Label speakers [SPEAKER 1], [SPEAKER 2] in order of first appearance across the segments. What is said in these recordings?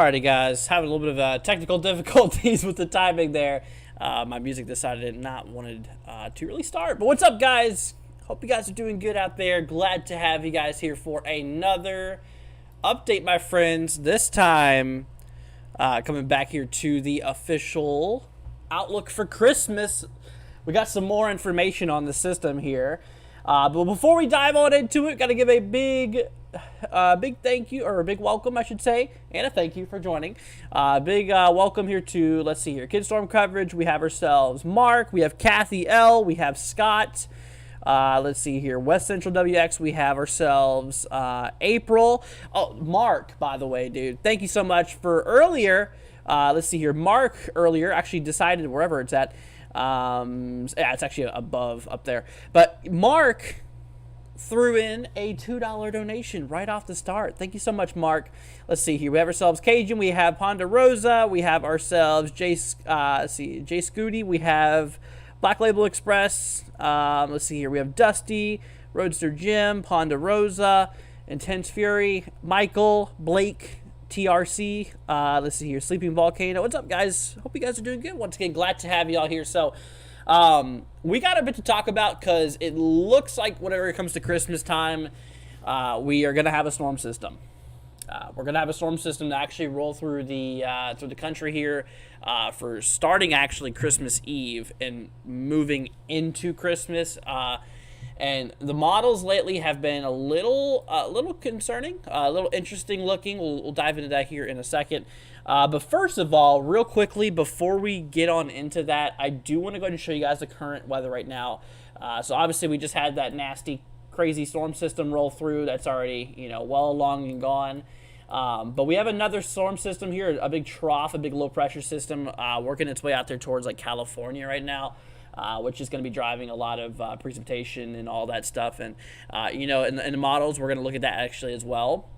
[SPEAKER 1] Alrighty, guys, having a little bit of technical difficulties with the timing there. My music decided not wanted to really start. But what's up, guys? Hope you guys are doing good out there. Glad to have you guys here for another update, my friends. This time, coming back here to the official outlook for Christmas. We got some more information on the system here. But before we dive on into it, got to give a big thank you, or a big welcome, I should say, and a thank you for joining. Big welcome here to, let's see here, Kidstorm coverage. We have ourselves Mark, we have Kathy L, we have Scott. Let's see here, West Central WX, we have ourselves April. Oh, Mark, by the way, dude, thank you so much for earlier. Let's see here, Mark earlier actually decided wherever it's at. Yeah, it's actually above up there. But Mark threw in a $2 donation right off the start. Thank you so much, Mark. Let's see here. We have ourselves Cajun. We have Ponderosa. We have ourselves Jay Scooty. We have Black Label Express. Let's see here. We have Dusty, Roadster Jim, Ponderosa, Intense Fury, Michael, Blake, TRC. Let's see here, Sleeping Volcano. What's up, guys? Hope you guys are doing good. Once again, glad to have you all here. So we got a bit to talk about because it looks like whenever it comes to Christmas time, we are going to have a storm system. We're going to have a storm system to actually roll through the country here for starting actually Christmas Eve and moving into Christmas. And the models lately have been a little concerning, a little interesting looking. We'll dive into that here in a second. But first of all, real quickly, before we get on into that, I do want to go ahead and show you guys the current weather right now. So obviously we just had that nasty, crazy storm system roll through. That's already, well along and gone. But we have another storm system here, a big trough, a big low pressure system working its way out there towards like California right now. Which is going to be driving a lot of precipitation and all that stuff. And, in the models, we're going to look at that actually as well.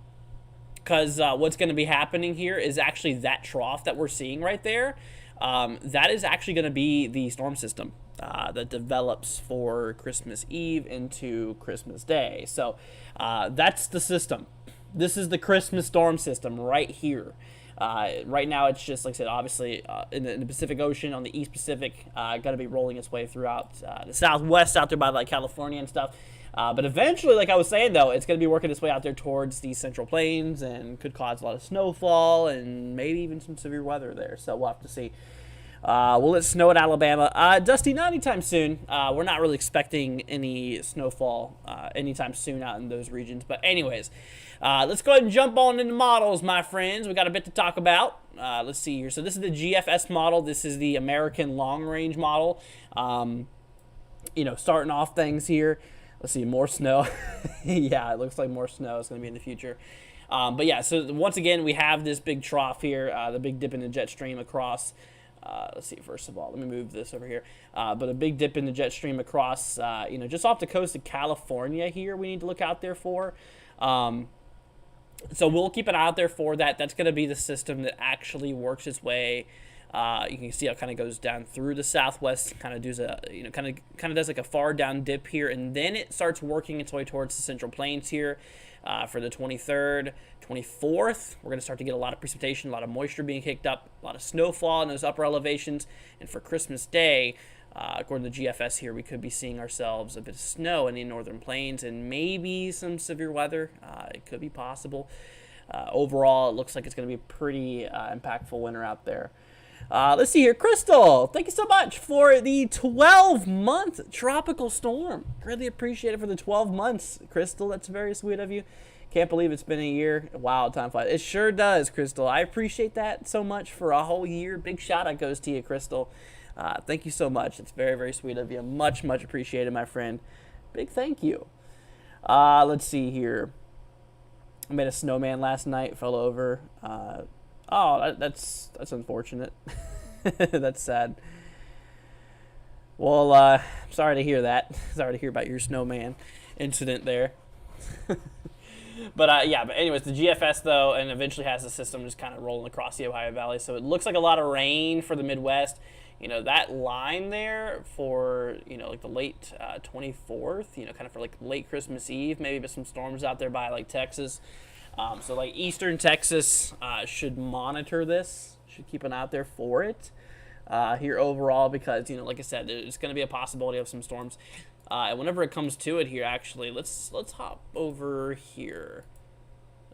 [SPEAKER 1] Because what's going to be happening here is actually that trough that we're seeing right there. That is actually going to be the storm system that develops for Christmas Eve into Christmas Day. So that's the system. This is the Christmas storm system right here. Right now, it's just, like I said, obviously in the Pacific Ocean, on the East Pacific, going to be rolling its way throughout the Southwest out there by, like, California and stuff. But eventually, like I was saying, though, it's going to be working its way out there towards the Central Plains and could cause a lot of snowfall and maybe even some severe weather there. So we'll have to see. Will it snow in Alabama? Dusty, not anytime soon. We're not really expecting any snowfall anytime soon out in those regions. But anyways, let's go ahead and jump on into models, my friends. We got a bit to talk about. Let's see here. So this is the GFS model. This is the American Long Range model. Starting off things here. Let's see, more snow. Yeah, it looks like more snow is going to be in the future. But yeah, so once again, we have this big trough here, the big dip in the jet stream across. Let's see, first of all, let me move this over here. But a big dip in the jet stream across, just off the coast of California here we need to look out there for. So we'll keep an eye out there for that. That's going to be the system that actually works its way. You can see how it kind of goes down through the Southwest, kind of does does like a far down dip here, and then it starts working its way towards the Central Plains here. For the 23rd, 24th, we're going to start to get a lot of precipitation, a lot of moisture being kicked up, a lot of snowfall in those upper elevations. And for Christmas Day, according to the GFS here, we could be seeing ourselves a bit of snow in the northern plains and maybe some severe weather. It could be possible. Overall, it looks like it's going to be a pretty impactful winter out there. Let's see here. Crystal, thank you so much for the 12-month tropical storm. Really appreciate it for the 12 months, Crystal. That's very sweet of you. Can't believe it's been a year. Wow, time flies. It sure does, Crystal. I appreciate that so much for a whole year. Big shout out goes to you, Crystal. Thank you so much. It's very, very sweet of you. Much, much appreciated, my friend. Big thank you. Let's see here. I made a snowman last night, fell over. That's unfortunate. That's sad. Well, sorry to hear that. Sorry to hear about your snowman incident there. But anyways, the GFS, though, and eventually has the system just kind of rolling across the Ohio Valley. So it looks like a lot of rain for the Midwest. That line there for, like the late 24th, kind of for like late Christmas Eve, maybe some storms out there by like Texas. So like Eastern Texas should monitor this, should keep an eye out there for it here overall, because like I said, there's going to be a possibility of some storms. And whenever it comes to it here, actually, let's hop over here.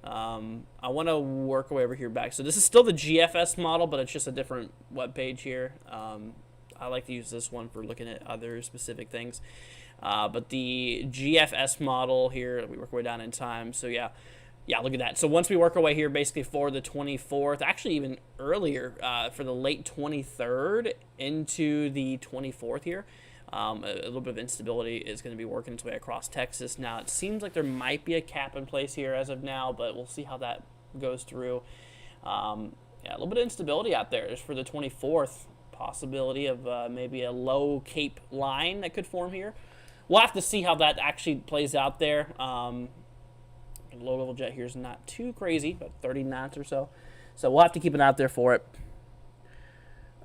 [SPEAKER 1] I want to work our way over here back. So this is still the GFS model, but it's just a different web page here. I like to use this one for looking at other specific things. But the GFS model here, we work our way down in time. So yeah, look at that. So once we work our way here, basically for the 24th, actually even earlier, for the late 23rd into the 24th here, a little bit of instability is going to be working its way across Texas. Now, it seems like there might be a cap in place here as of now, but we'll see how that goes through. Yeah, a little bit of instability out there just for the 24th. Possibility of maybe a low Cape line that could form here. We'll have to see how that actually plays out there. Low-level jet here is not too crazy, about 30 knots or so. So we'll have to keep an eye out there for it.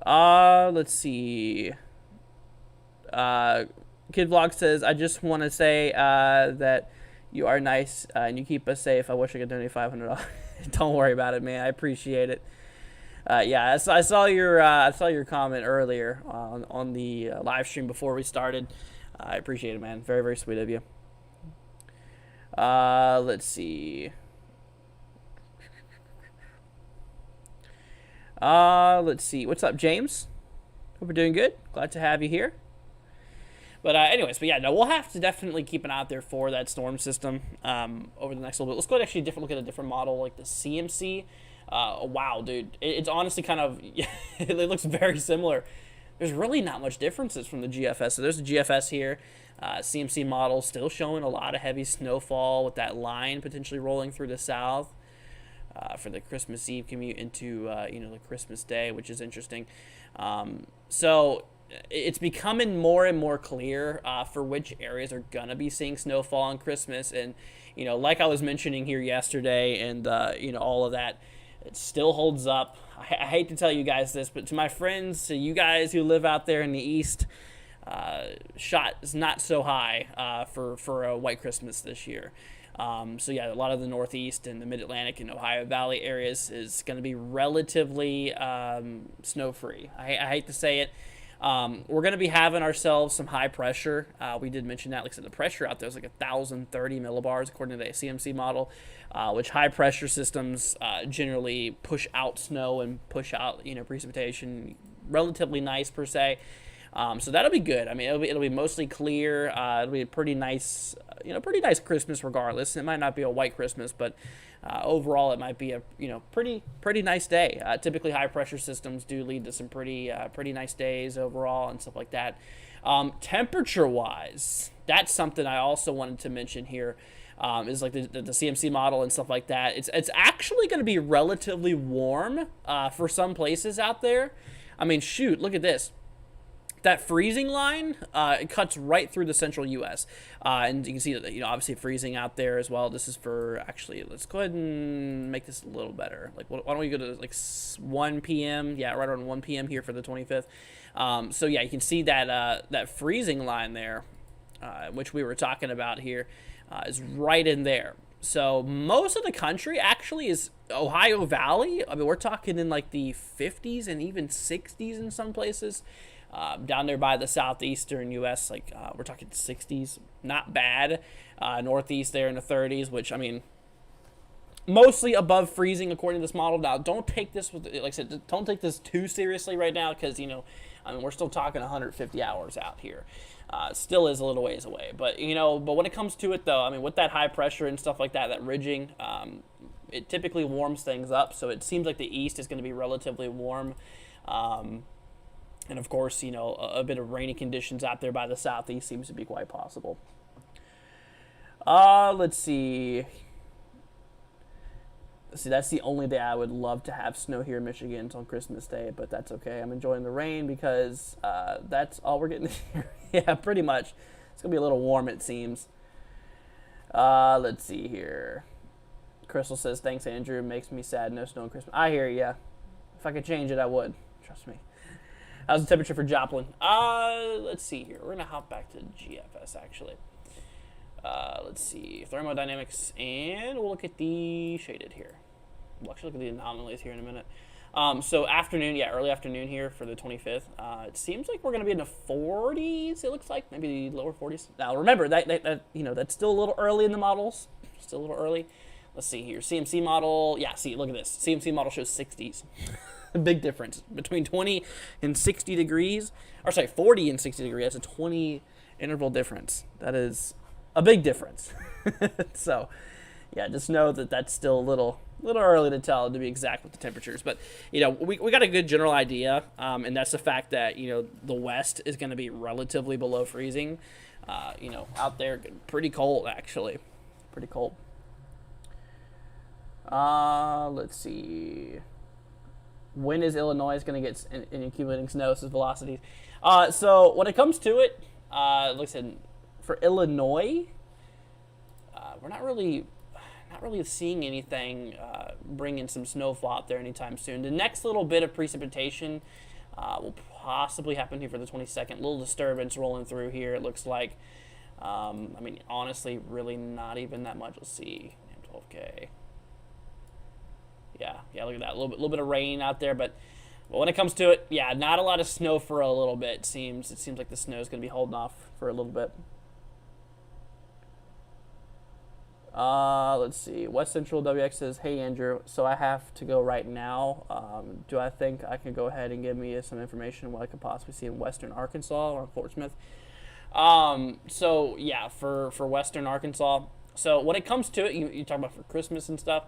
[SPEAKER 1] Let's see. Kid Vlog says, I just want to say that you are nice and you keep us safe. I wish I could donate $500. Don't worry about it, man. I appreciate it. Yeah, I saw your comment earlier on the live stream before we started. I appreciate it, man. Very, very sweet of you. Let's see. What's up, James? Hope you're doing good. Glad to have you here. But anyways, yeah, no, we'll have to definitely keep an eye out there for that storm system over the next little bit. Let's go to look at a different model, like the CMC. Wow, dude, it's honestly kind of, it looks very similar. There's really not much differences from the GFS. So there's the GFS here. CMC model still showing a lot of heavy snowfall with that line potentially rolling through the south for the Christmas Eve commute into the Christmas Day, which is interesting. So it's becoming more and more clear for which areas are gonna be seeing snowfall on Christmas, and like I was mentioning here yesterday, and all of that, it still holds up. I hate to tell you guys this, but to my friends, to you guys who live out there in the East, shot is not so high for a white Christmas this year. So yeah, a lot of the Northeast and the Mid-Atlantic and Ohio Valley areas is going to be relatively snow-free. I hate to say it. We're going to be having ourselves some high pressure. We did mention that. Like I said, the pressure out there is like 1,030 millibars according to the CMC model, which high pressure systems generally push out snow and push out precipitation relatively nice per se. So that'll be good. I mean, it'll be mostly clear. It'll be a pretty nice, pretty nice Christmas regardless. It might not be a white Christmas, but overall it might be a pretty nice day. Typically, high pressure systems do lead to some pretty nice days overall and stuff like that. Temperature wise, that's something I also wanted to mention here. Is like the CMC model and stuff like that. It's actually going to be relatively warm for some places out there. I mean, shoot, look at this. That freezing line, it cuts right through the central U.S. And you can see that, obviously freezing out there as well. This is for, actually, let's go ahead and make this a little better. Like, why don't we go to, like, 1 p.m.? Yeah, right around 1 p.m. here for the 25th. So, yeah, you can see that that freezing line there, which we were talking about here, is right in there. So most of the country actually is Ohio Valley. I mean, we're talking in, like, the 50s and even 60s in some places. Down there by the southeastern U.S., like we're talking 60s, not bad. Northeast there in the 30s, which, I mean, mostly above freezing according to this model. Now, don't take this with, like I said, don't take this too seriously right now because, I mean, we're still talking 150 hours out here. Still is a little ways away. But, but when it comes to it, though, I mean, with that high pressure and stuff like that, that ridging, it typically warms things up. So it seems like the east is going to be relatively warm. And, of course, a bit of rainy conditions out there by the southeast seems to be quite possible. Let's see. That's the only day I would love to have snow here in Michigan until Christmas Day, but that's okay. I'm enjoying the rain because that's all we're getting here. Yeah, pretty much. It's going to be a little warm, it seems. Let's see here. Crystal says, thanks, Andrew. It makes me sad. No snow on Christmas. I hear you. If I could change it, I would. Trust me. How's the temperature for Joplin? Let's see here. We're going to hop back to GFS, actually. Let's see, thermodynamics, and we'll look at the shaded here. We'll actually look at the anomalies here in a minute. So afternoon, early afternoon here for the 25th. It seems like we're going to be in the 40s. It looks like maybe the lower 40s. Now remember that that's still a little early in the models. Still a little early. Let's see here. CMC model. Yeah, see, look at this. CMC model shows 60s. A big difference between 20 and 60 degrees. Or sorry, 40 and 60 degrees. That's a 20 interval difference. That is a big difference. So, yeah, just know that that's still a little early to tell, to be exact with the temperatures. But, we got a good general idea, and that's the fact that, the west is going to be relatively below freezing. Out there, pretty cold, actually. Pretty cold. Let's see. When is Illinois going to get in accumulating snow? Says velocities. So when it comes to it, like I said, for Illinois, we're not really seeing anything bringing some snowfall out there anytime soon. The next little bit of precipitation will possibly happen here for the 22nd. A little disturbance rolling through here, it looks like. Honestly, really not even that much. Let's see, 12K. Yeah, look at that. A little bit of rain out there, but when it comes to it, yeah, not a lot of snow for a little bit. It seems like the snow is going to be holding off for a little bit. Let's see. West Central WX says, "Hey Andrew, so I have to go right now. Do I think I can go ahead and give me some information on what I could possibly see in Western Arkansas or Fort Smith?" So yeah, for Western Arkansas. So when it comes to it, you talk about for Christmas and stuff.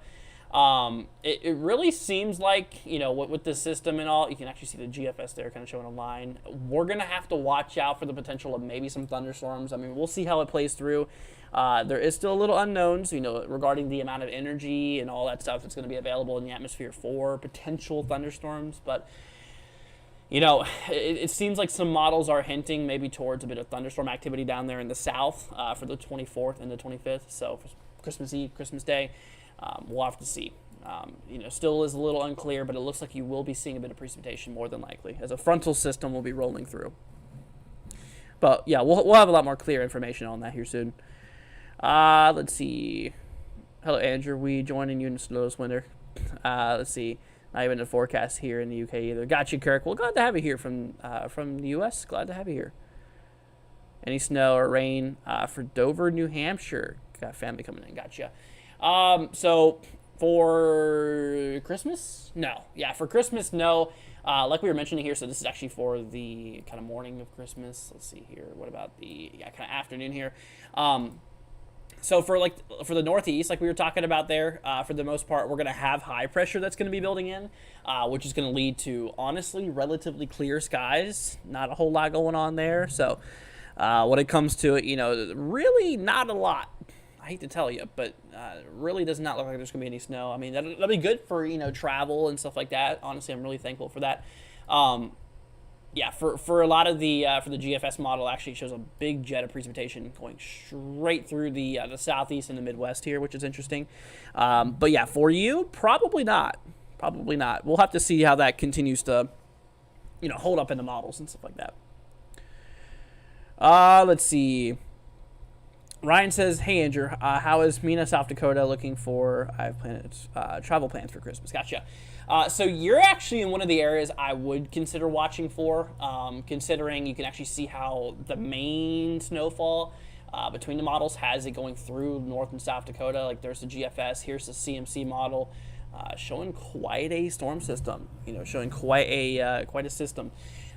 [SPEAKER 1] It really seems like, with the system and all, you can actually see the GFS there kind of showing a line. We're going to have to watch out for the potential of maybe some thunderstorms. We'll see how it plays through. There is still a little unknowns, regarding the amount of energy and all that stuff that's going to be available in the atmosphere for potential thunderstorms. But, it seems like some models are hinting maybe towards a bit of thunderstorm activity down there in the south for the 24th and the 25th. So for Christmas Eve, Christmas Day. We'll have to see. Still is a little unclear, but it looks like you will be seeing a bit of precipitation more than likely, as a frontal system will be rolling through. But yeah, we'll have a lot more clear information on that here soon. Let's see. Hello, Andrew. We joining you in the snow this winter. Let's see. Not even a forecast here in the UK either. Got you, Kirk. Well, glad to have you here from the US. Glad to have you here. Any snow or rain for Dover, New Hampshire? Got family coming in. Gotcha. So for Christmas, no. Yeah, for Christmas, no. Like we were mentioning here, so this is actually for the kind of morning of Christmas. Let's see here. What about the kind of afternoon here? So for the Northeast, like we were talking about there, for the most part, we're going to have high pressure that's going to be building in, which is going to lead to, honestly, relatively clear skies. Not a whole lot going on there. So when it comes to it, really not a lot. I hate to tell you, but really does not look like there's going to be any snow. That'll be good for, travel and stuff like that. Honestly, I'm really thankful for that. For a lot of the for the GFS model, actually shows a big jet of precipitation going straight through the southeast and the Midwest here, which is interesting. But yeah, for you, probably not. Probably not. We'll have to see how that continues to, hold up in the models and stuff like that. Let's see. Ryan says, "Hey Andrew, how is Mina, South Dakota looking for? I have plans, travel plans for Christmas." Gotcha. So you're actually in one of the areas I would consider watching for, considering you can actually see how the main snowfall between the models has it going through North and South Dakota. Like there's the GFS, here's the CMC model, showing quite a storm system. Showing quite a system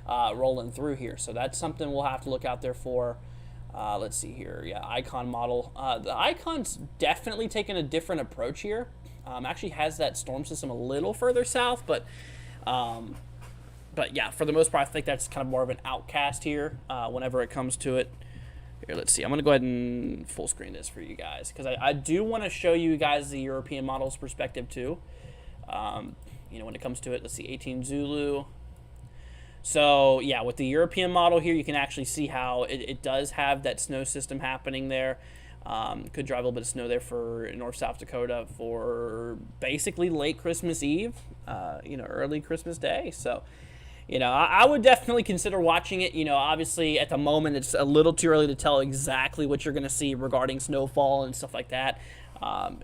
[SPEAKER 1] rolling through here. So that's something we'll have to look out there for. Let's see here. Yeah, Icon model. The Icon's definitely taken a different approach here. Actually has that storm system a little further south, but yeah, for the most part, I think that's kind of more of an outcast here whenever it comes to it. Here, let's see. I'm going to go ahead and full screen this for you guys because I do want to show you guys the European model's perspective too. When it comes to it, let's see, 18 Zulu. So yeah, with the European model here, you can actually see how it does have that snow system happening there. Could drive a little bit of snow there for North South Dakota for basically late Christmas Eve, early Christmas Day. So, I would definitely consider watching it. Obviously at the moment it's a little too early to tell exactly what you're going to see regarding snowfall and stuff like that.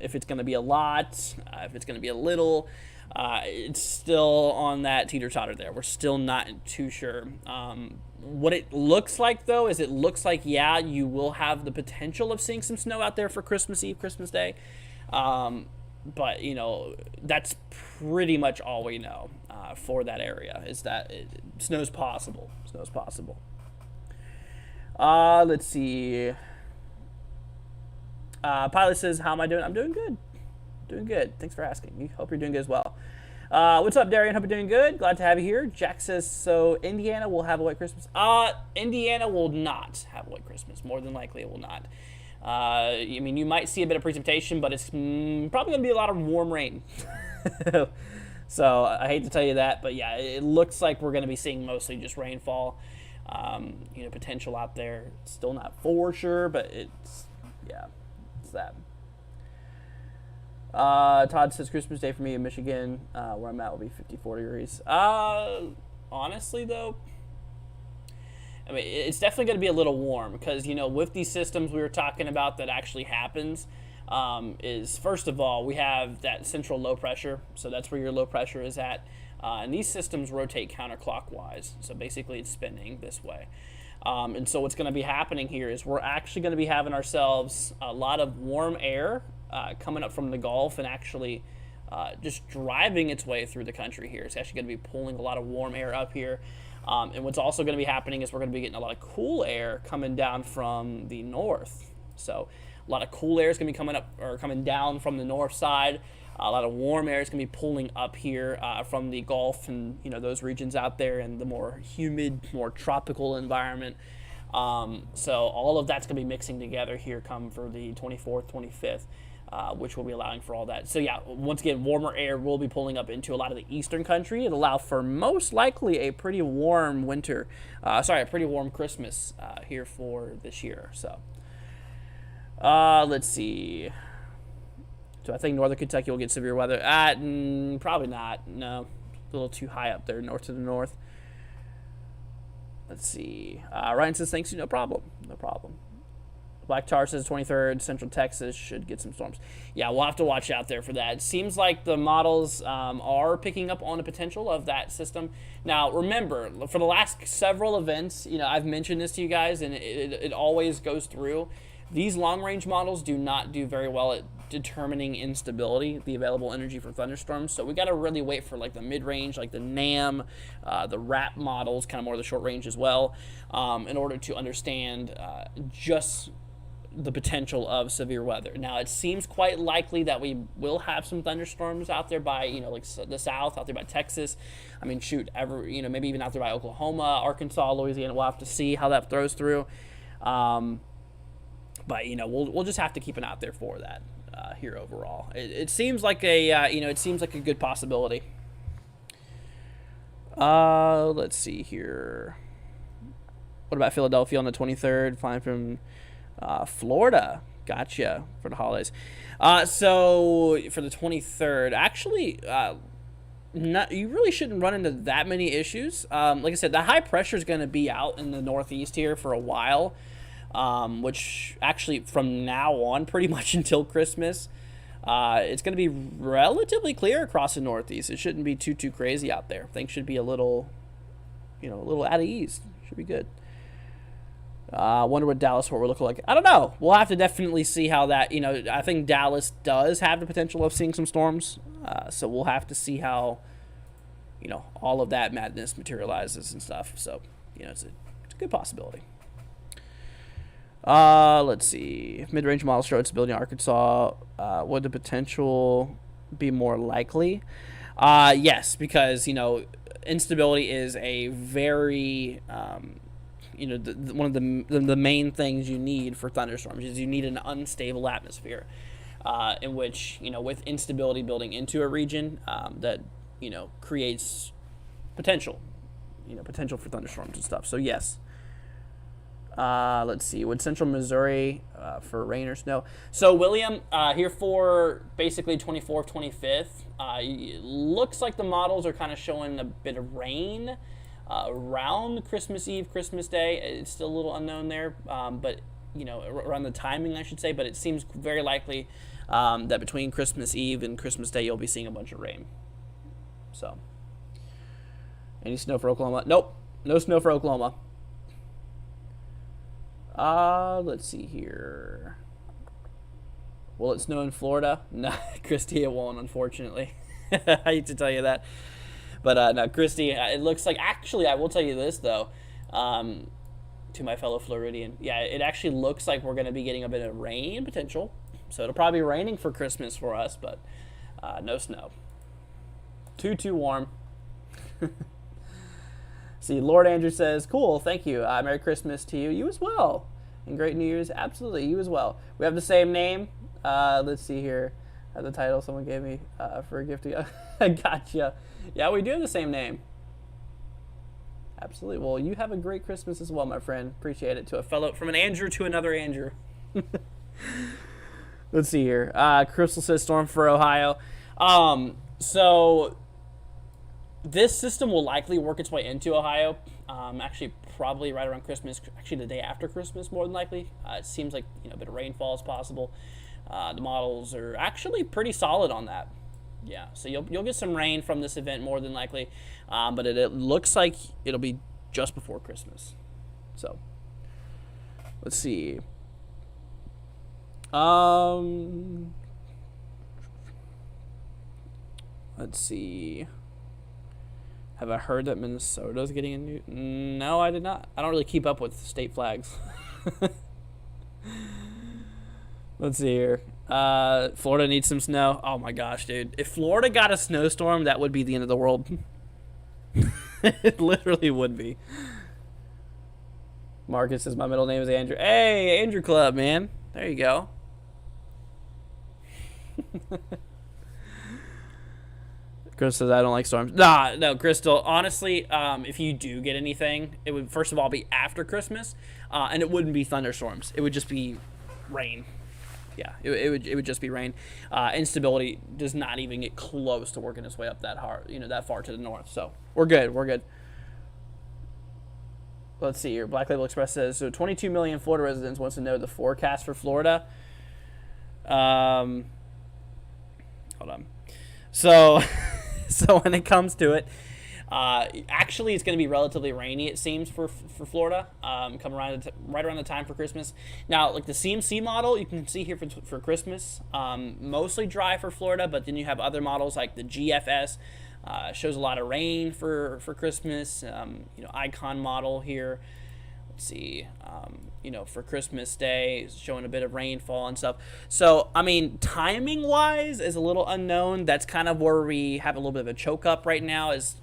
[SPEAKER 1] If it's going to be a lot, if it's going to be a little, it's still on that teeter-totter there. We're still not too sure. What it looks like, though, is it looks like, yeah, you will have the potential of seeing some snow out there for Christmas Eve, Christmas Day. But, that's pretty much all we know for that area, is that snow's possible. Snow's possible. Let's see. Pilot says, how am I doing? I'm doing good. Doing good. Thanks for asking. Hope you're doing good as well. What's up, Darian? Hope you're doing good. Glad to have you here. Jack says, so Indiana will have a white Christmas? Indiana will not have a white Christmas. More than likely it will not. You might see a bit of precipitation, but it's probably going to be a lot of warm rain. So I hate to tell you that, but yeah, it looks like we're going to be seeing mostly just rainfall. Potential out there. Still not for sure, but it's that. Todd says Christmas Day for me in Michigan, where I'm at, will be 54 degrees. Honestly, though, it's definitely going to be a little warm because, with these systems we were talking about that actually happens, is first of all, we have that central low pressure. So that's where your low pressure is at. And these systems rotate counterclockwise. So basically it's spinning this way. And so what's going to be happening here is we're actually going to be having ourselves a lot of warm air coming up from the Gulf and actually just driving its way through the country here. It's actually going to be pulling a lot of warm air up here. And what's also going to be happening is we're going to be getting a lot of cool air coming down from the north. So a lot of cool air is going to be coming up or coming down from the north side. A lot of warm air is going to be pulling up here from the Gulf and those regions out there and the more humid, more tropical environment. So all of that's going to be mixing together here come for the 24th, 25th, which will be allowing for all that. So yeah, once again, warmer air will be pulling up into a lot of the eastern country. It'll allow for most likely a pretty warm winter, a pretty warm Christmas here for this year. So let's see. Do I think northern Kentucky will get severe weather? Probably not. No, a little too high up there, north to the north. Let's see. Ryan says, thanks, no problem. No problem. Black Tar says 23rd, Central Texas should get some storms. Yeah, we'll have to watch out there for that. It seems like the models are picking up on the potential of that system. Now, remember, for the last several events, I've mentioned this to you guys, and it always goes through. These long-range models do not do very well at determining instability, the available energy for thunderstorms. So we got to really wait for like the mid-range, like the NAM, the RAP models, kind of more the short range as well, in order to understand just the potential of severe weather. Now, it seems quite likely that we will have some thunderstorms out there by, like the south, out there by Texas. Maybe even out there by Oklahoma, Arkansas, Louisiana. We'll have to see how that throws through. But we'll just have to keep an eye out there for that here overall. It seems like a good possibility. Let's see here. What about Philadelphia on the 23rd? Flying from Florida. Gotcha for the holidays. So for the 23rd, actually, you really shouldn't run into that many issues. Like I said, the high pressure is going to be out in the northeast here for a while. Which actually from now on pretty much until Christmas, it's going to be relatively clear across the northeast. It shouldn't be too crazy out there. Things should be a little out of ease. Should be good. I wonder what Dallas Fort will look like. I don't know. We'll have to definitely see how that, I think Dallas does have the potential of seeing some storms. So we'll have to see how, all of that madness materializes and stuff. So, it's a good possibility. Let's see. If mid-range models show instability in Arkansas, would the potential be more likely? Yes, because, instability is a very, one of the main things you need for thunderstorms is you need an unstable atmosphere, in which, with instability building into a region, that, creates potential for thunderstorms and stuff. So, yes. Let's see. Would Central Missouri for rain or snow? So, William, here for basically 24th, 25th, looks like the models are kind of showing a bit of rain. around Christmas Eve, Christmas Day. It's still a little unknown there, but around the timing, I should say. But it seems very likely that between Christmas Eve and Christmas Day, you'll be seeing a bunch of rain. So, any snow for Oklahoma? Nope, no snow for Oklahoma. Let's see here. Will it snow in Florida? No, Christy, it won't, unfortunately. I hate to tell you that. But no, Christy, it looks like, actually, I will tell you this, though, to my fellow Floridian. Yeah, it actually looks like we're going to be getting a bit of rain potential. So it'll probably be raining for Christmas for us, but no snow. Too warm. See, Lord Andrew says, cool, thank you. Merry Christmas to you. You as well. And great New Year's. Absolutely, you as well. We have the same name. Let's see here. The title someone gave me for a gift. Gotcha. Yeah, we do have the same name. Absolutely. Well, you have a great Christmas as well, my friend. Appreciate it. From an Andrew to another Andrew. Let's see here. Crystal says storm for Ohio. So this system will likely work its way into Ohio. Actually, probably right around Christmas. Actually, the day after Christmas, more than likely. It seems like a bit of rainfall is possible. The models are actually pretty solid on that. Yeah, so you'll get some rain from this event more than likely, but it looks like it'll be just before Christmas. So let's see. Let's see. Have I heard that Minnesota's getting a new? No, I did not. I don't really keep up with state flags. Let's see here. Florida needs some snow. Oh my gosh, dude. If Florida got a snowstorm, that would be the end of the world. It literally would be. Marcus says my middle name is Andrew. Hey, Andrew Club, man. There you go. Crystal says I don't like storms. No, Crystal. Honestly, if you do get anything, it would first of all be after Christmas, and it wouldn't be thunderstorms. It would just be rain. Yeah, it would just be rain. Instability does not even get close to working its way up that far to the north. So we're good. Let's see here. Black Label Express says, so 22 million Florida residents wants to know the forecast for Florida. Hold on. So when it comes to it, actually it's going to be relatively rainy, it seems, for Florida, come right around the time for Christmas. Now, like the CMC model, you can see here for Christmas, mostly dry for Florida, but then you have other models like the GFS, shows a lot of rain for Christmas. Icon model here. Let's see. For Christmas Day, showing a bit of rainfall and stuff. So, I mean, timing-wise is a little unknown. That's kind of where we have a little bit of a choke up right now is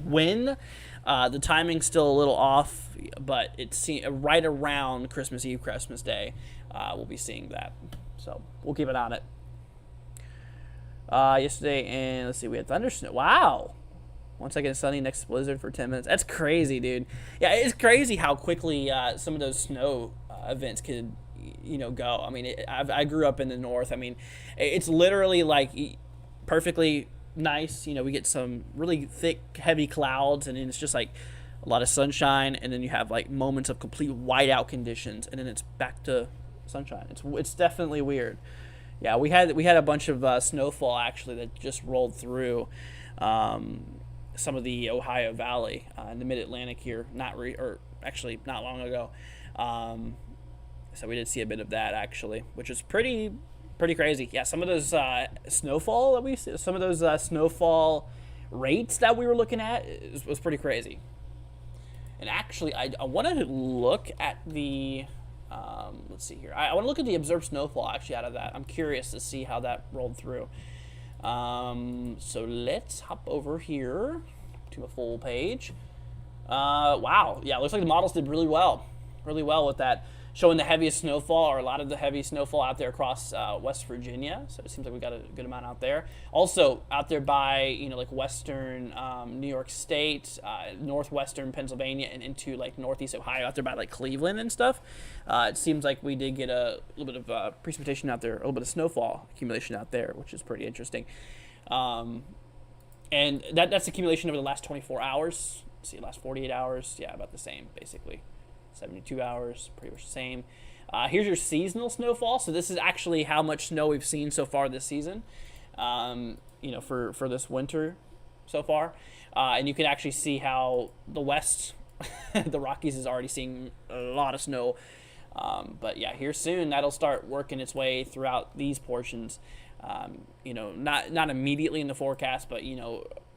[SPEAKER 1] when. The timing's still a little off, but it's right around Christmas Eve, Christmas Day. We'll be seeing that. So, we'll keep an eye on it. Yesterday, and let's see, we had thundersnow. Wow. Once again, sunny, next blizzard for 10 minutes. That's crazy, dude. Yeah, it's crazy how quickly some of those snow events could, go. I mean, I grew up in the north. I mean, it's literally like perfectly nice. We get some really thick, heavy clouds, and then it's just like a lot of sunshine, and then you have like moments of complete whiteout conditions, and then it's back to sunshine. It's definitely weird. Yeah, we had a bunch of snowfall actually that just rolled through some of the Ohio Valley in the Mid-Atlantic here, not long ago. So we did see a bit of that actually, which is pretty crazy. Yeah, some of those snowfall rates that we were looking at was pretty crazy. And actually, I wanted to look at the let's see here. I want to look at the observed snowfall actually out of that. I'm curious to see how that rolled through. So let's hop over here to a full page. Wow. Yeah, it looks like the models did really well with that, showing the heaviest snowfall, or a lot of the heavy snowfall out there across West Virginia. So it seems like we got a good amount out there. Also out there by, like western New York State, northwestern Pennsylvania, and into like northeast Ohio, out there by like Cleveland and stuff. It seems like we did get a little bit of precipitation out there, a little bit of snowfall accumulation out there, which is pretty interesting. And that's accumulation over the last 24 hours. let's see, last 48 hours, yeah, about the same, basically. 72 hours, pretty much the same. Here's your seasonal snowfall. So this is actually how much snow we've seen so far this season, for this winter so far. And you can actually see how the West, the Rockies, is already seeing a lot of snow. But yeah, here soon, that'll start working its way throughout these portions. Not immediately in the forecast, but,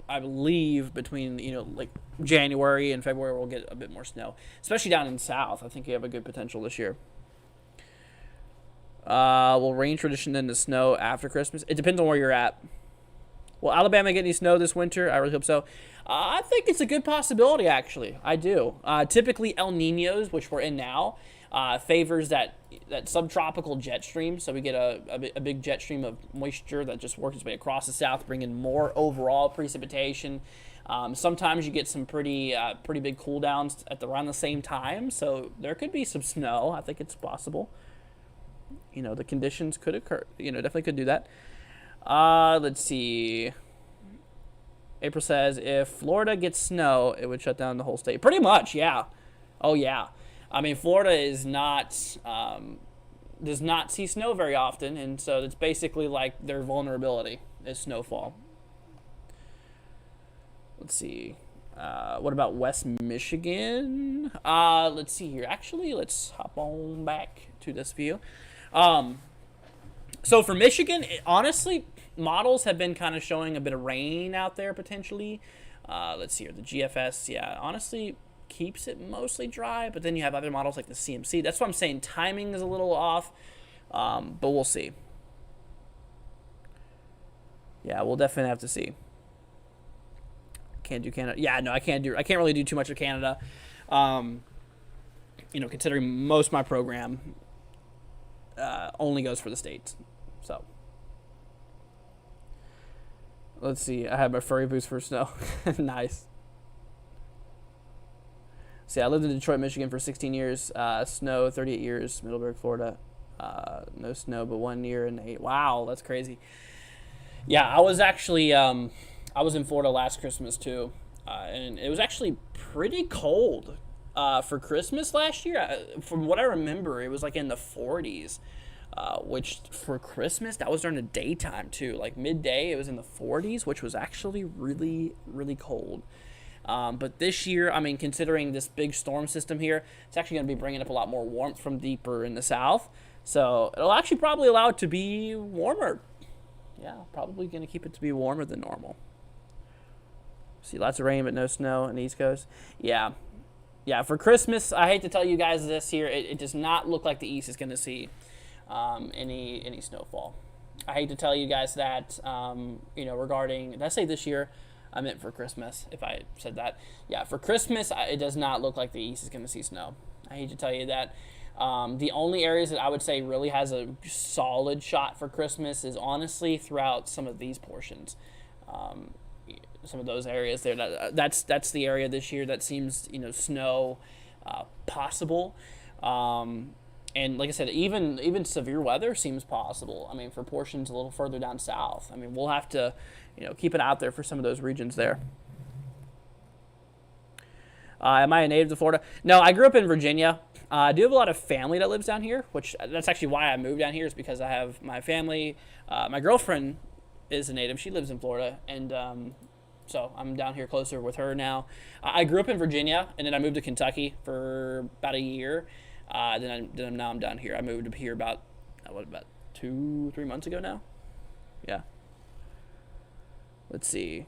[SPEAKER 1] I believe between, like January and February, we'll get a bit more snow, especially down in the South. I think you have a good potential this year. Will rain tradition into snow after Christmas? It depends on where you're at. Will Alabama get any snow this winter? I really hope so. I think it's a good possibility, actually. I do. Typically, El Niños, which we're in now, favors that subtropical jet stream. So we get a big jet stream of moisture that just works its way across the South, bringing more overall precipitation. Sometimes you get some pretty big cool downs around the same time. So there could be some snow. I think it's possible. The conditions could occur. Definitely could do that. Let's see. April says, if Florida gets snow, it would shut down the whole state. Pretty much, yeah. Oh, yeah. I mean, Florida is does not see snow very often, and so it's basically like their vulnerability is snowfall. Let's see. What about West Michigan? Let's see here. Actually, let's hop on back to this view. So for Michigan, honestly, models have been kind of showing a bit of rain out there potentially. Let's see here. The GFS, yeah, honestly keeps it mostly dry, but then you have other models like the CMC. That's what I'm saying. Timing is a little off, but we'll see. Yeah, we'll definitely have to see. Can't do Canada. Yeah, no, I can't really do too much of Canada. Considering most of my program only goes for the States. So let's see. I have my furry boots for snow. Nice. See, I lived in Detroit, Michigan for 16 years. Snow, 38 years. Middleburg, Florida. No snow, but 1 year and 8. Wow, that's crazy. Yeah, I was actually I was in Florida last Christmas too, and it was actually pretty cold for Christmas last year. From what I remember, it was like in the 40s, which for Christmas, that was during the daytime too. Like midday, it was in the 40s, which was actually really, really cold. But this year, I mean, considering this big storm system here, it's actually going to be bringing up a lot more warmth from deeper in the south. So it'll actually probably allow it to be warmer. Yeah, probably going to keep it to be warmer than normal. See, lots of rain, but no snow on the East Coast. Yeah, for Christmas, I hate to tell you guys this here, it does not look like the East is going to see any snowfall. I hate to tell you guys that, regarding, did I say this year? I meant for Christmas, if I said that. Yeah, for Christmas, it does not look like the East is going to see snow. I hate to tell you that. The only areas that I would say really has a solid shot for Christmas is honestly throughout some of these portions. Some of those areas there. That's the area this year that seems, snow possible. And like I said, even severe weather seems possible. I mean, for portions a little further down south. I mean, we'll have to, keep it out there for some of those regions there. Am I a native to Florida? No, I grew up in Virginia. I do have a lot of family that lives down here, which that's actually why I moved down here, is because I have my family. My girlfriend is a native. She lives in Florida, and so I'm down here closer with her now. I grew up in Virginia, and then I moved to Kentucky for about a year. Now I'm down here. I moved here about 2-3 months ago now. Yeah. Let's see.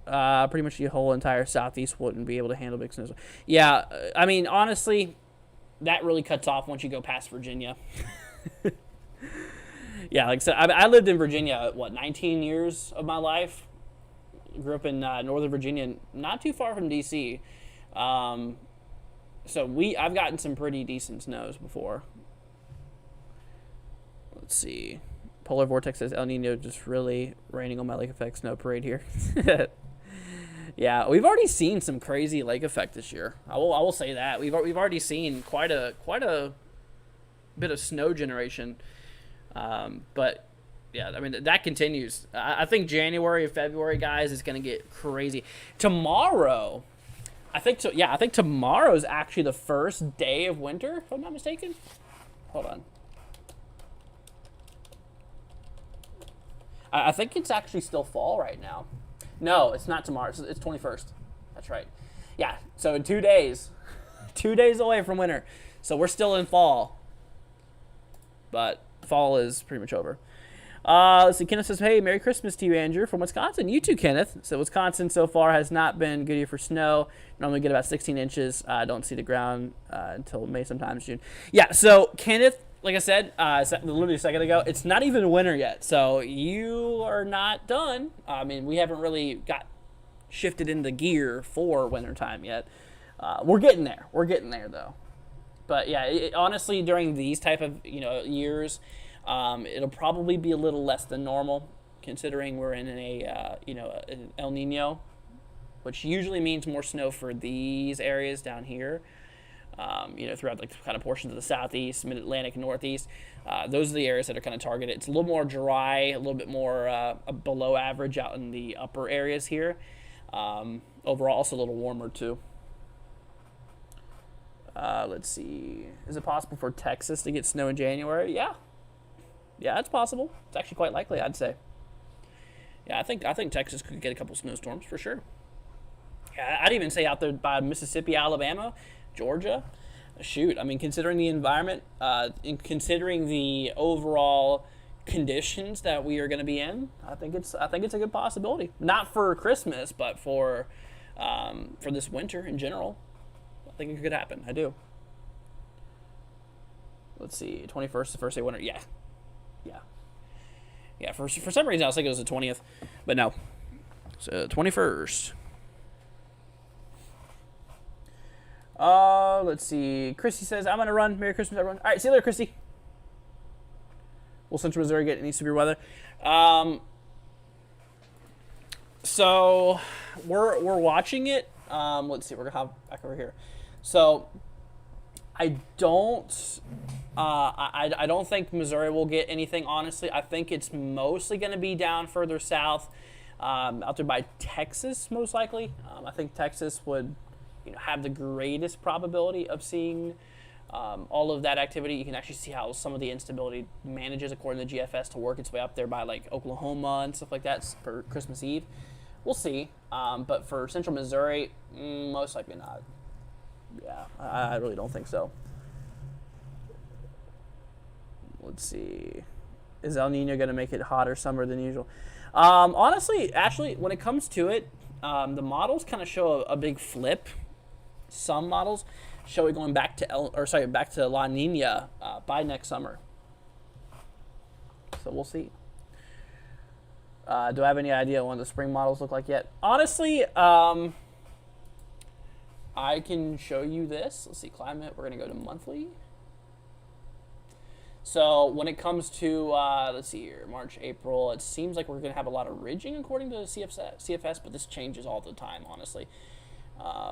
[SPEAKER 1] Pretty much the whole entire southeast wouldn't be able to handle big snows. Yeah, I mean, honestly, that really cuts off once you go past Virginia. Yeah, like I said, I lived in Virginia, 19 years of my life. Grew up in Northern Virginia, not too far from D.C. So I've gotten some pretty decent snows before. Let's see. Polar Vortex says El Nino just really raining on my lake effect snow parade here. Yeah, we've already seen some crazy lake effect this year. I will say that we've already seen quite a bit of snow generation. But yeah, I mean that continues. I think January and February, guys, is going to get crazy. Tomorrow, I think so. Yeah, I think tomorrow is actually the first day of winter, if I'm not mistaken. Hold on. I think it's actually still fall right now. No, it's not tomorrow. It's 21st. That's right. Yeah, so in 2 days, 2 days away from winter. So we're still in fall. But fall is pretty much over. Let's see. Kenneth says, hey, Merry Christmas to you, Andrew, from Wisconsin. You too, Kenneth. So Wisconsin so far has not been good here for snow. Normally get about 16 inches. Don't see the ground until May, sometimes June. Yeah, so Kenneth, like I said, literally a second ago, it's not even winter yet. So you are not done. I mean, we haven't really got shifted into gear for wintertime yet. We're getting there. We're getting there, though. But yeah, honestly, during these type of years, it'll probably be a little less than normal, considering we're in an El Nino, which usually means more snow for these areas down here. Throughout like kind of portions of the southeast, mid-Atlantic, and northeast. Those are the areas that are kind of targeted. It's a little more dry, a little bit more below average out in the upper areas here. Overall, also a little warmer too. Let's see. Is it possible for Texas to get snow in January? Yeah, that's possible. It's actually quite likely, I'd say. Yeah, I think Texas could get a couple snowstorms for sure. Yeah, I'd even say out there by Mississippi, Alabama, Georgia. Shoot, I mean, considering the environment, and considering the overall conditions that we are going to be in, I think it's a good possibility. Not for Christmas, but for this winter in general. I think it could happen. I do. Let's see, 21st, the first day of winter. Yeah. For some reason, I was thinking it was the 20th, but no. So 21st. Let's see. Christy says, I'm going to run. Merry Christmas, everyone. All right, see you later, Christy. Will Central Missouri get any severe weather? So we're watching it. Let's see. We're going to hop back over here. So I don't think Missouri will get anything, honestly. I think it's mostly going to be down further south, out there by Texas, most likely. I think Texas would have the greatest probability of seeing all of that activity. You can actually see how some of the instability manages, according to GFS, to work its way up there by like Oklahoma and stuff like that for Christmas Eve. We'll see. But for Central Missouri, most likely not. Yeah, I really don't think so. Let's see. Is El Nino going to make it hotter summer than usual? Honestly, actually, when it comes to it, the models kind of show a big flip. Some models show it going back to back to La Nina by next summer. So we'll see. Do I have any idea what the spring models look like yet? Honestly, I can show you this. Let's see, climate. We're going to go to monthly. So when it comes to, let's see here, March, April, it seems like we're going to have a lot of ridging according to the CFS, but this changes all the time, honestly.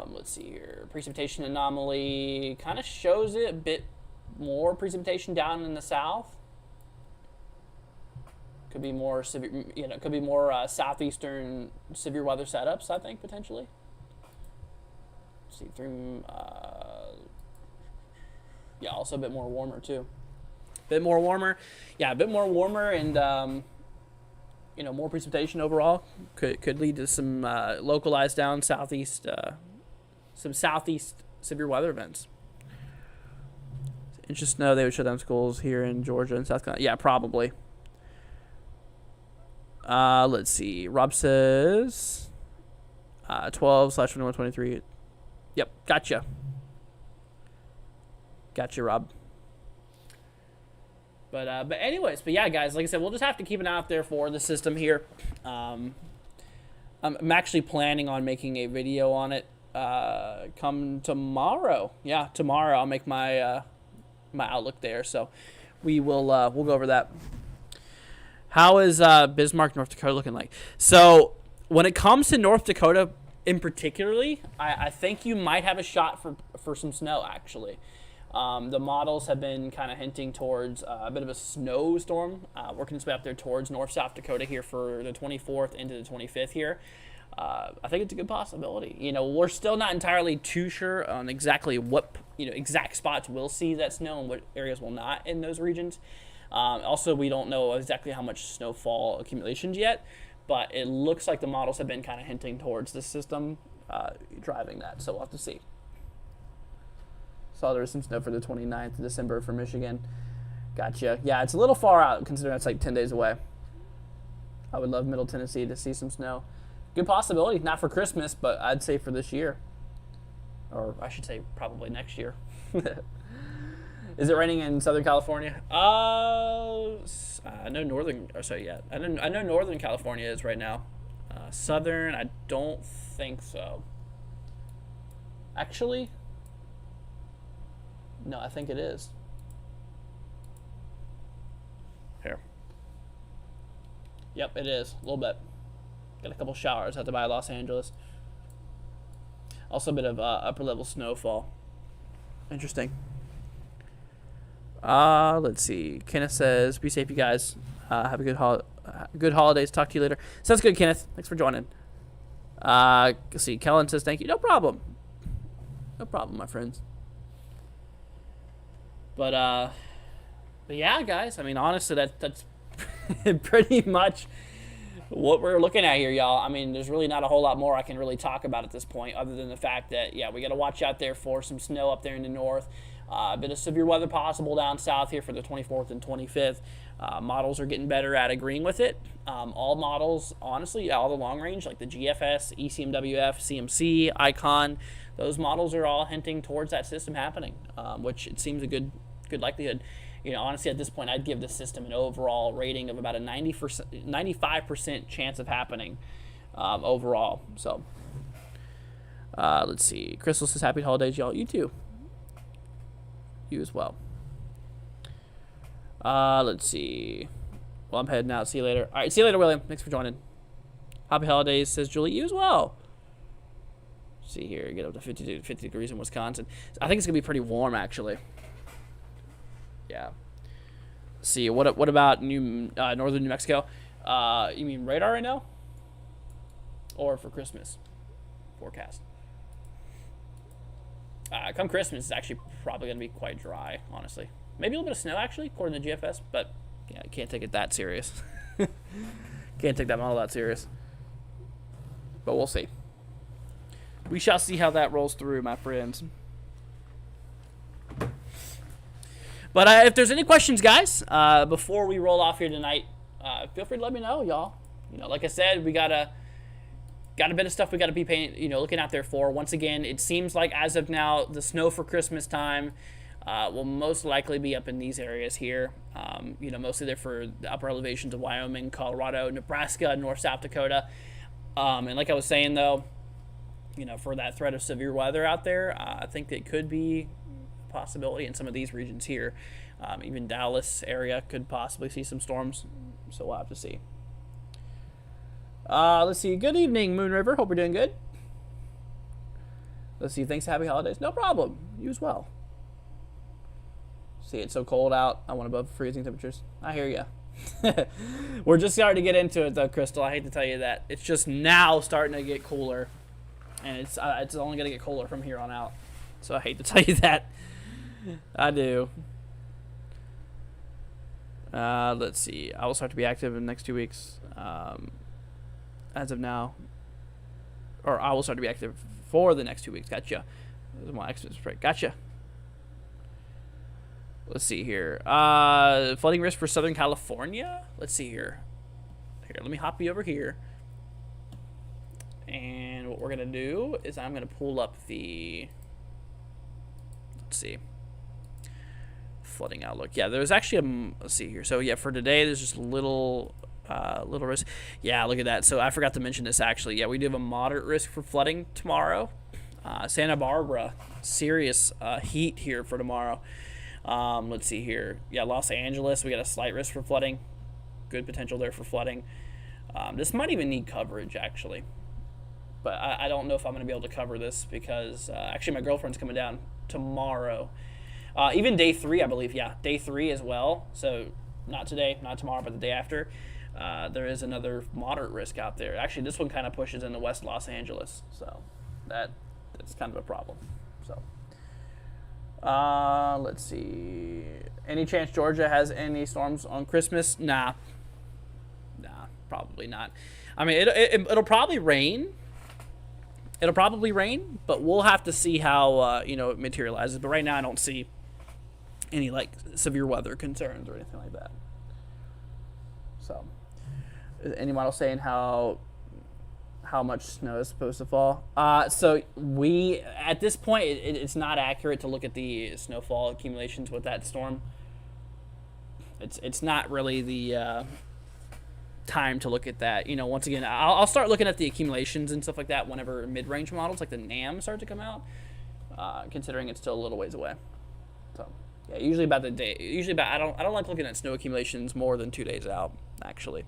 [SPEAKER 1] Let's see here. Precipitation anomaly kind of shows it a bit more precipitation down in the south. Could be more severe, could be more southeastern severe weather setups, I think, potentially. Let's see, yeah, also a bit more warmer, too. A bit more warmer and, more precipitation overall could lead to some localized down southeast, some southeast severe weather events. Interesting to know they would shut down schools here in Georgia and South Carolina. Yeah, probably. Let's see. Rob says 12/21/23. Yep, gotcha. Gotcha, Rob. But yeah, guys, like I said, we'll just have to keep an eye out there for the system here. I'm actually planning on making a video on it come tomorrow. Yeah, tomorrow I'll make my my outlook there. So we'll go over that. How is Bismarck, North Dakota looking like? So when it comes to North Dakota in particularly, I think you might have a shot for some snow, actually. The models have been kind of hinting towards a bit of a snowstorm, working its way up there towards North-South Dakota here for the 24th into the 25th here. I think it's a good possibility. You know, we're still not entirely too sure on exactly what, exact spots we'll see that snow and what areas will not in those regions. Also, we don't know exactly how much snowfall accumulations yet, but it looks like the models have been kind of hinting towards the system driving that, so we'll have to see. Saw there was some snow for the 29th of December for Michigan. Gotcha. Yeah, it's a little far out considering it's like 10 days away. I would love Middle Tennessee to see some snow. Good possibility, not for Christmas, but I'd say for this year. Or I should say probably next year. Is it raining in Southern California? I know Northern, or sorry, yeah. I know Northern California is right now. Southern, I don't think so. Actually, no, I think it is. Here. Yep, it is, a little bit. Got a couple showers out there by Los Angeles. Also a bit of upper level snowfall. Interesting. Let's see. Kenneth says, "Be safe, you guys. Have a good holidays. Talk to you later." Sounds good, Kenneth. Thanks for joining. Let's see. Kellen says, "Thank you." No problem. No problem, my friends. But yeah, guys. I mean, honestly, that's pretty much what we're looking at here, y'all. I mean, there's really not a whole lot more I can really talk about at this point, other than the fact that, yeah, we got to watch out there for some snow up there in the north. A bit of severe weather possible down south here for the 24th and 25th. Models are getting better at agreeing with it. All models, honestly, all the long range, like the GFS, ECMWF, CMC, Icon, those models are all hinting towards that system happening, which it seems a good likelihood. Honestly, at this point, I'd give the system an overall rating of about a 95% chance of happening overall. So, let's see. Crystal says, "Happy holidays, y'all." You too. You as well. Let's see. Well, I'm heading out. See you later. All right, see you later, William. Thanks for joining. Happy holidays, says Julie. You as well. See here, get up to 50 degrees in Wisconsin. I think it's gonna be pretty warm, actually. Yeah. Let's see, what about northern New Mexico? You mean radar right now, or for Christmas forecast? Come Christmas, it's actually probably going to be quite dry, honestly. Maybe a little bit of snow, actually, according to GFS, but yeah, I can't take it that serious. Can't take that model that serious. But we'll see. We shall see how that rolls through, my friends. But if there's any questions, guys, before we roll off here tonight, feel free to let me know, y'all. Like I said, we got a bit of stuff we got to be paying, looking out there for. Once again, it seems like as of now, the snow for Christmas time will most likely be up in these areas here. Mostly there for the upper elevations of Wyoming, Colorado, Nebraska, North, South Dakota. And like I was saying, though, for that threat of severe weather out there, I think it could be a possibility in some of these regions here. Even Dallas area could possibly see some storms, so we'll have to see. Let's see. Good evening, Moon River. Hope you're doing good. Let's see. Thanks. Happy holidays. No problem. You as well. See, it's so cold out. I want above freezing temperatures. I hear ya. We're just starting to get into it, though, Crystal. I hate to tell you that. It's just now starting to get cooler. And it's only going to get colder from here on out. So I hate to tell you that. I do. Let's see. I will start to be active in the next 2 weeks. As of now, or I will start to be active for the next 2 weeks. Gotcha. This is my Xmas break. Gotcha. Let's see here. Flooding risk for Southern California. Let's see here. Here, let me hop you over here. And what we're gonna do is I'm gonna pull up the. Let's see. Flooding outlook. Yeah, there's actually let's see here. So yeah, for today, there's just little risk. Yeah, look at that. So I forgot to mention this actually. Yeah, we do have a moderate risk for flooding tomorrow. Santa Barbara, serious heat here for tomorrow. Let's see here. Yeah, Los Angeles, we got a slight risk for flooding. Good potential there for flooding. This might even need coverage actually, but I don't know if I'm going to be able to cover this because actually my girlfriend's coming down tomorrow. Even day 3, I believe, yeah, day 3 as well. So not today, not tomorrow, but the day after. There is another moderate risk out there. Actually, this one kind of pushes into West Los Angeles, so that's kind of a problem. So let's see. Any chance Georgia has any storms on Christmas? Nah, probably not. I mean, it'll probably rain. It'll probably rain, but we'll have to see how it materializes. But right now, I don't see any like severe weather concerns or anything like that. So, is any model saying how much snow is supposed to fall? So we at this point, it's not accurate to look at the snowfall accumulations with that storm. It's not really the time to look at that. Once again, I'll start looking at the accumulations and stuff like that whenever mid-range models like the NAM start to come out, considering it's still a little ways away. So yeah, usually about the day. I don't like looking at snow accumulations more than 2 days out, actually.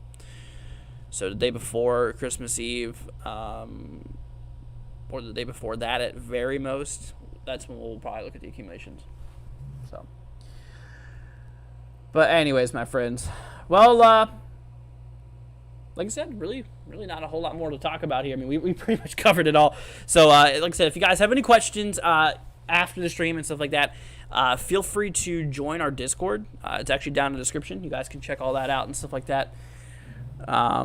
[SPEAKER 1] So the day before Christmas Eve, or the day before that at very most, that's when we'll probably look at the accumulations. So, but anyways, my friends, well, like I said, really not a whole lot more to talk about here. I mean, we pretty much covered it all. So, like I said, if you guys have any questions after the stream and stuff like that, feel free to join our Discord. It's actually down in the description. You guys can check all that out and stuff like that. Yeah.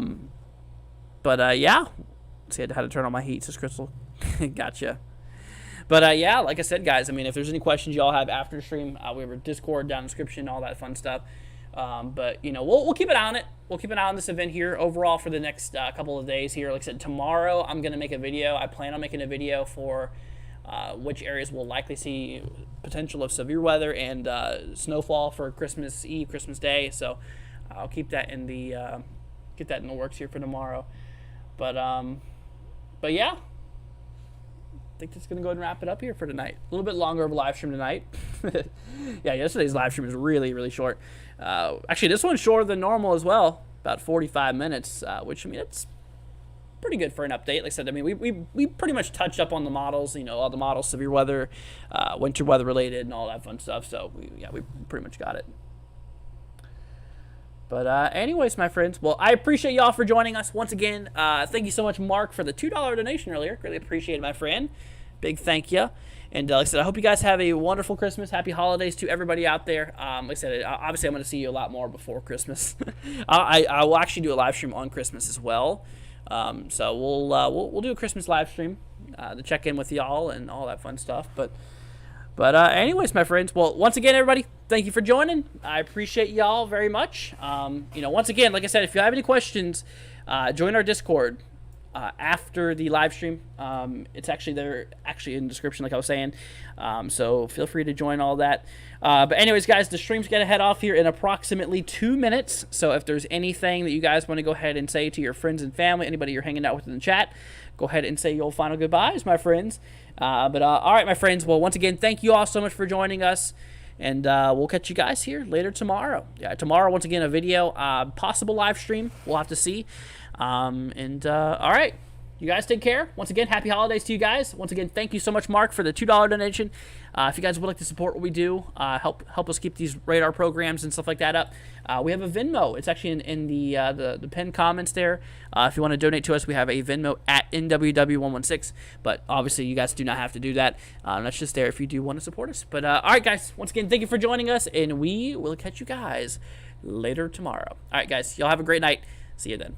[SPEAKER 1] Let's see how to turn on my heat, says Crystal. Gotcha. But yeah, like I said, guys, I mean, if there's any questions y'all have after the stream, we have our Discord down in the description, all that fun stuff. But we'll keep an eye on it. We'll keep an eye on this event here overall for the next couple of days here. Like I said, tomorrow I'm going to make a video. I plan on making a video for which areas will likely see potential of severe weather and snowfall for Christmas Eve, Christmas Day. So I'll keep that in the get that in the works here for tomorrow. But yeah, I think that's gonna go ahead and wrap it up here for tonight. A little bit longer of a live stream tonight. Yeah, yesterday's live stream was really short. Actually, this one's shorter than normal as well, about 45 minutes, which, I mean, it's pretty good for an update. Like I said, I mean, we pretty much touched up on the models, all the models, severe weather, winter weather related, and all that fun stuff. So, we pretty much got it. But anyways, my friends, well, I appreciate y'all for joining us once again. Thank you so much, Mark, for the $2 donation earlier. Really appreciate it, my friend. Big thank you. And like I said, I hope you guys have a wonderful Christmas. Happy holidays to everybody out there. Like I said, obviously I'm going to see you a lot more before Christmas. I will actually do a live stream on Christmas as well. So we'll do a Christmas live stream to check in with y'all and all that fun stuff. But anyways, my friends, well, once again, everybody, thank you for joining. I appreciate y'all very much. Once again, like I said, if you have any questions, join our Discord after the live stream. It's actually there, in the description, like I was saying. So feel free to join all that. But anyways, guys, the stream's going to head off here in approximately 2 minutes. So if there's anything that you guys want to go ahead and say to your friends and family, anybody you're hanging out with in the chat, go ahead and say your final goodbyes, my friends. All right, my friends. Well, once again, thank you all so much for joining us. And we'll catch you guys here later tomorrow. Yeah, tomorrow, once again, a video, possible live stream. We'll have to see. All right. You guys take care. Once again, happy holidays to you guys. Once again, thank you so much, Mark, for the $2 donation. If you guys would like to support what we do, help us keep these radar programs and stuff like that up, we have a Venmo. It's actually in the pinned comments there. If you want to donate to us, we have a Venmo at NWW116. But obviously, you guys do not have to do that. That's just there if you do want to support us. But all right, guys. Once again, thank you for joining us, and we will catch you guys later tomorrow. All right, guys. Y'all have a great night. See you then.